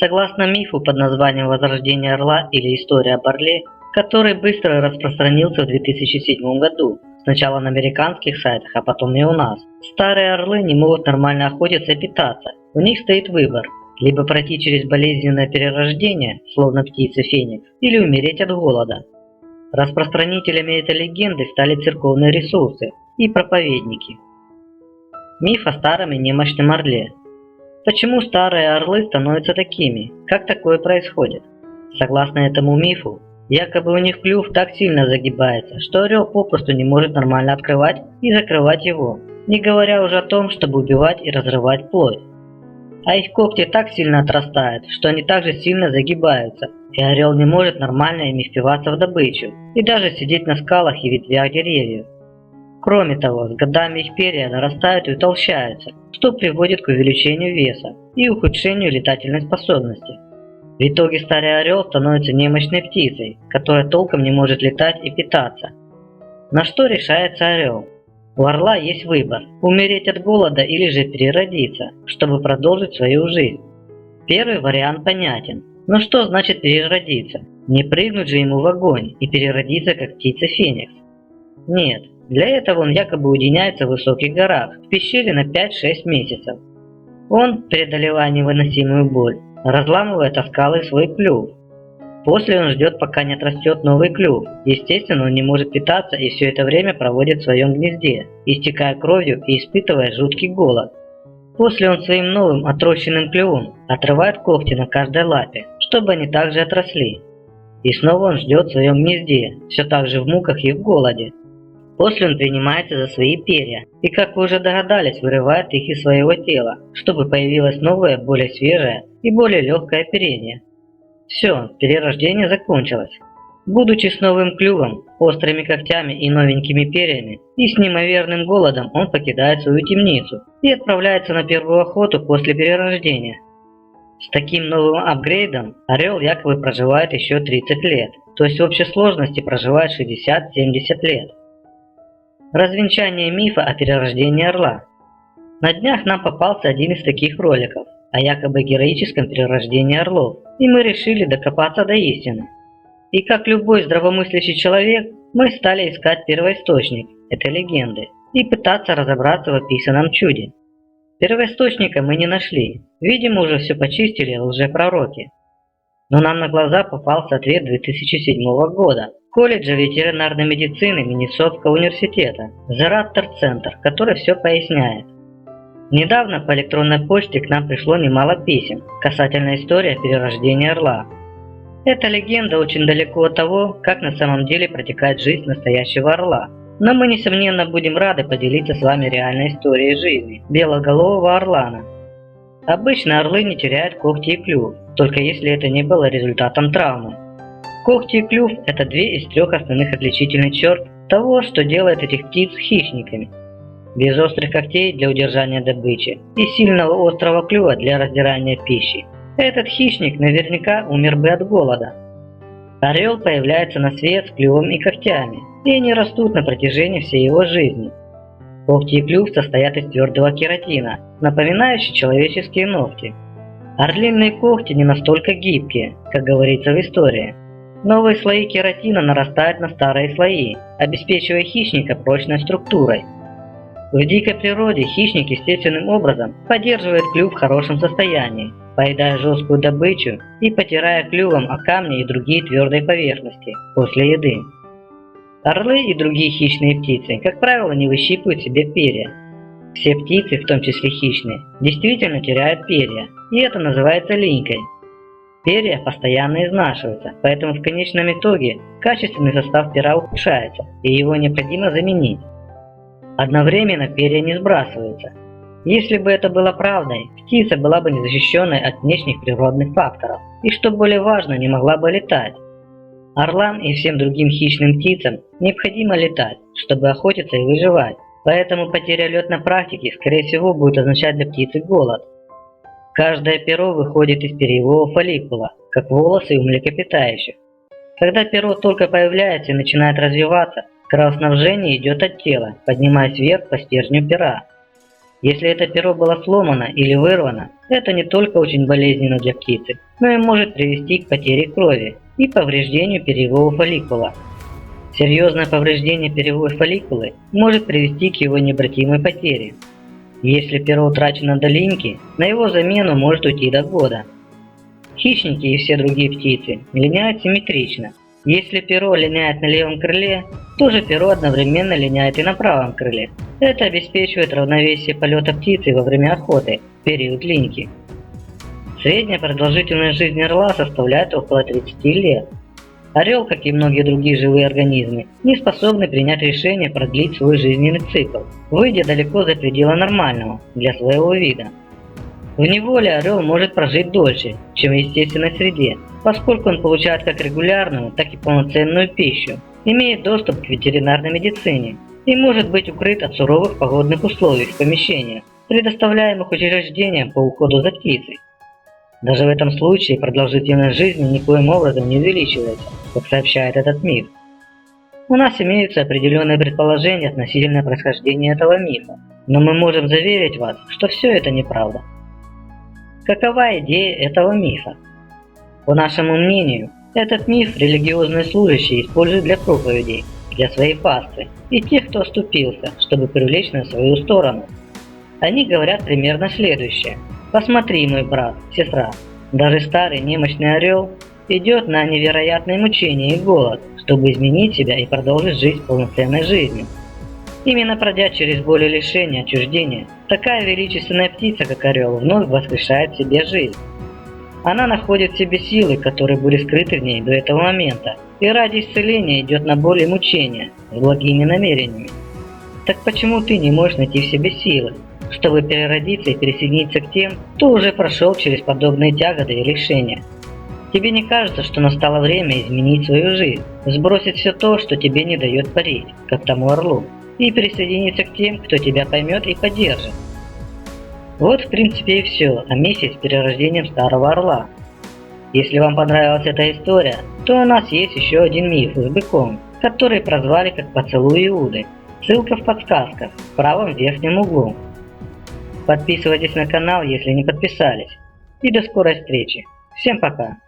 Согласно мифу под названием «Возрождение орла» или «История об орле», который быстро распространился в 2007 году, сначала на американских сайтах, а потом и у нас, старые орлы не могут нормально охотиться и питаться. У них стоит выбор: либо пройти через болезненное перерождение, словно птица Феникс, или умереть от голода. Распространителями этой легенды стали церковные ресурсы и проповедники. Миф о старом и немощном орле. Почему старые орлы становятся такими? Как такое происходит? Согласно этому мифу, якобы у них клюв так сильно загибается, что орел попросту не может нормально открывать и закрывать его, не говоря уже о том, чтобы убивать и разрывать плоть. А их когти так сильно отрастают, что они также сильно загибаются, и орел не может нормально ими впиваться в добычу и даже сидеть на скалах и ветвях деревьев. Кроме того, с годами их перья нарастают и утолщаются, что приводит к увеличению веса и ухудшению летательной способности. В итоге старый орел становится немощной птицей, которая толком не может летать и питаться. На что решается орел? У орла есть выбор: умереть от голода или же переродиться, чтобы продолжить свою жизнь. Первый вариант понятен, но что значит переродиться? Не прыгнуть же ему в огонь и переродиться как птица Феникс. Нет, для этого он якобы уединяется в высоких горах, в пещере на 5-6 месяцев. Он, преодолевая невыносимую боль, разламывает о скалы свой клюв. После он ждет, пока не отрастет новый клюв. Естественно, он не может питаться и все это время проводит в своем гнезде, истекая кровью и испытывая жуткий голод. После он своим новым отрощенным клювом отрывает когти на каждой лапе, чтобы они также отросли. И снова он ждет в своем гнезде, все так же в муках и в голоде. После он принимается за свои перья и, как вы уже догадались, вырывает их из своего тела, чтобы появилось новое, более свежее и более легкое оперение. Все, перерождение закончилось. Будучи с новым клювом, острыми когтями и новенькими перьями, и с неимоверным голодом, он покидает свою темницу и отправляется на первую охоту после перерождения. С таким новым апгрейдом орел якобы проживает еще 30 лет, то есть в общей сложности проживает 60-70 лет. Развенчание мифа о перерождении орла. На днях нам попался один из таких роликов о якобы героическом перерождении орлов, и мы решили докопаться до истины. И как любой здравомыслящий человек, мы стали искать первоисточник этой легенды и пытаться разобраться в описанном чуде. Первоисточника мы не нашли, видимо уже все почистили лжепророки. Но нам на глаза попался ответ 2007 года колледжа ветеринарной медицины Миннесотского университета, The Raptor Center, который все поясняет. Недавно по электронной почте к нам пришло немало писем касательно истории перерождения орла. Эта легенда очень далеко от того, как на самом деле протекает жизнь настоящего орла. Но мы, несомненно, будем рады поделиться с вами реальной историей жизни белоголового орлана. Обычно орлы не теряют когти и клюв, только если это не было результатом травмы. Когти и клюв – это две из трех основных отличительных черт того, что делает этих птиц хищниками. Без острых когтей для удержания добычи и сильного острого клюва для раздирания пищи этот хищник наверняка умер бы от голода. Орел появляется на свет с клювом и когтями, и они растут на протяжении всей его жизни. Когти и клюв состоят из твердого кератина, напоминающего человеческие ногти. Орлиные когти не настолько гибкие, как говорится в истории. Новые слои кератина нарастают на старые слои, обеспечивая хищника прочной структурой. В дикой природе хищник естественным образом поддерживает клюв в хорошем состоянии, поедая жесткую добычу и потирая клювом о камни и другие твердые поверхности после еды. Орлы и другие хищные птицы, как правило, не выщипывают себе перья. Все птицы, в том числе хищные, действительно теряют перья, и это называется линькой. Перья постоянно изнашиваются, поэтому в конечном итоге качественный состав пера ухудшается, и его необходимо заменить. Одновременно перья не сбрасываются. Если бы это было правдой, птица была бы незащищенной от внешних природных факторов, и что более важно, не могла бы летать. Орлам и всем другим хищным птицам необходимо летать, чтобы охотиться и выживать, поэтому потеря летной практики, скорее всего, будет означать для птицы голод. Каждое перо выходит из перьевого фолликула, как волосы у млекопитающих. Когда перо только появляется и начинает развиваться, кровоснабжение идет от тела, поднимаясь вверх по стержню пера. Если это перо было сломано или вырвано, это не только очень болезненно для птицы, но и может привести к потере крови и повреждению перьевого фолликула. Серьезное повреждение перьевой фолликулы может привести к его необратимой потере. Если перо утрачено до линьки, на его замену может уйти до года. Хищники и все другие птицы линяют симметрично. Если перо линяет на левом крыле, то же перо одновременно линяет и на правом крыле. Это обеспечивает равновесие полета птицы во время охоты, в период линьки. Средняя продолжительность жизни орла составляет около 30 лет. Орел, как и многие другие живые организмы, не способны принять решение продлить свой жизненный цикл, выйдя далеко за пределы нормального для своего вида. В неволе орел может прожить дольше, чем в естественной среде, поскольку он получает как регулярную, так и полноценную пищу, имеет доступ к ветеринарной медицине и может быть укрыт от суровых погодных условий в помещениях, предоставляемых учреждениям по уходу за птицей. Даже в этом случае продолжительность жизни никоим образом не увеличивается, как сообщает этот миф. У нас имеются определенные предположения относительно происхождения этого мифа, но мы можем заверить вас, что все это неправда. Какова идея этого мифа? По нашему мнению, этот миф религиозные служащие используют для проповедей, для своей паствы и тех, кто оступился, чтобы привлечь на свою сторону. Они говорят примерно следующее. Посмотри, мой брат, сестра, даже старый немощный орел идет на невероятные мучения и голод, чтобы изменить себя и продолжить жить полноценной жизнью. Именно пройдя через боль и лишение, отчуждение, такая величественная птица, как орел, вновь воскрешает в себе жизнь. Она находит в себе силы, которые были скрыты в ней до этого момента, и ради исцеления идет на боль и мучения с благими намерениями. Так почему ты не можешь найти в себе силы, чтобы переродиться и присоединиться к тем, кто уже прошел через подобные тяготы и лишения? Тебе не кажется, что настало время изменить свою жизнь, сбросить все то, что тебе не дает парить, как тому орлу, и присоединиться к тем, кто тебя поймет и поддержит? Вот в принципе и все о миссии с перерождением старого орла. Если вам понравилась эта история, то у нас есть еще один миф с быком, который прозвали как поцелуй Иуды. Ссылка в подсказках в правом верхнем углу. Подписывайтесь на канал, если не подписались. И до скорой встречи. Всем пока.